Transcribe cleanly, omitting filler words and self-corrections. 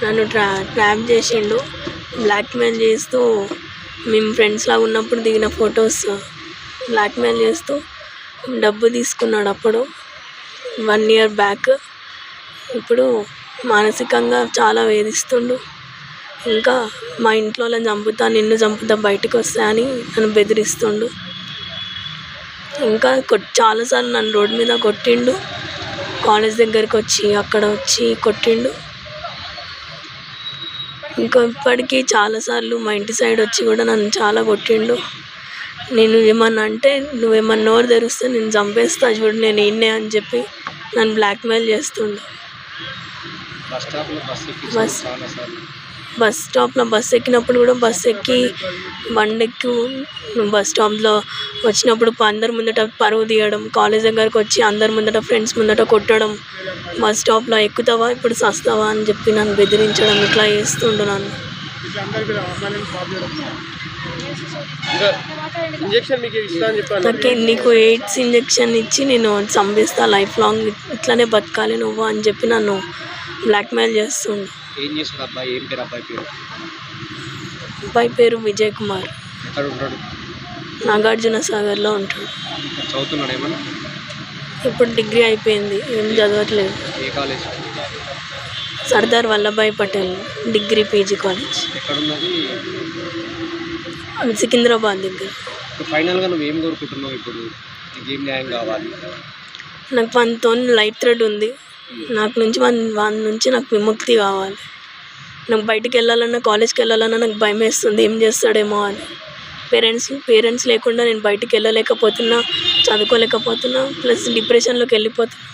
నన్ను ట్రాప్ చేసిండు, బ్లాక్మెయిల్ చేస్తూ. మేము ఫ్రెండ్స్లాగా ఉన్నప్పుడు దిగిన ఫొటోస్ బ్లాక్మెయిల్ చేస్తూ డబ్బు తీసుకున్నాడు అప్పుడు 1 year బ్యాక్. ఇప్పుడు మానసికంగా చాలా వేధిస్తుండు. ఇంకా మా ఇంట్లో వాళ్ళని చంపుతా, నిన్ను చంపుతా, బయటకు వస్తా అని నన్ను బెదిరిస్తుండు. ఇంకా చాలాసార్లు నన్ను రోడ్డు మీద కొట్టిండు. కాలేజ్ దగ్గరికి వచ్చి అక్కడ వచ్చి కొట్టిండు. ఇంకా ఇప్పటికీ చాలాసార్లు మా ఇంటి సైడ్ వచ్చి కూడా నన్ను చాలా కొట్టిండు. నేను ఏమన్నా అంటే, నువ్వేమన్నా నోరు తెరిస్తే నేను చంపేస్తా చూడు, నేను ఈయన్నే అని చెప్పి నన్ను బ్లాక్మెయిల్ చేస్తుండు. బస్ స్టాప్లో బస్ ఎక్కినప్పుడు కూడా బస్ ఎక్కి బండెక్కి బస్ స్టాప్లో వచ్చినప్పుడు అందరి ముందట పరువు తీయడం, కాలేజ్ దగ్గరకు వచ్చి అందరి ముందట ఫ్రెండ్స్ ముందట కొట్టడం, బస్ స్టాప్లో ఎక్కుతావా ఇప్పుడు సస్తావా అని చెప్పి నన్ను బెదిరించడం, ఇట్లా చేస్తుండు నన్ను. నీకు ఎయిడ్స్ ఇంజెక్షన్ ఇచ్చి నేను చంపేస్తా, లైఫ్ లాంగ్ ఇట్లానే బతకాలి నువ్వు అని చెప్పి నన్ను బ్లాక్మెయిల్ చేస్తుండు. అబ్బాయి పేరు విజయ్ కుమార్, నాగార్జున సాగర్లో ఉంటాడు. ఇప్పుడు డిగ్రీ అయిపోయింది, ఏం చదవట్లేదు. Sardar Vallabhbhai Patel degree PG college, Secunderabad దగ్గర. ఫైనల్గా నువ్వు ఏం కోరుకుంటున్నావు ఇప్పుడు? నీకు ఏం న్యాయం కావాలి? నాకు మనతో లైఫ్ థ్రెడ్ ఉంది. నాకు నుంచి వాళ్ళ నుంచి నాకు విముక్తి కావాలి. నాకు బయటికి వెళ్ళాలన్నా, కాలేజ్కి వెళ్ళాలన్నా నాకు భయం వేస్తుంది, ఏం చేస్తాడేమో అని. పేరెంట్స్ లేకుండా నేను బయటికి వెళ్ళలేకపోతున్నా, చదువుకోలేకపోతున్నా, ప్లస్ డిప్రెషన్లోకి వెళ్ళిపోతున్నా.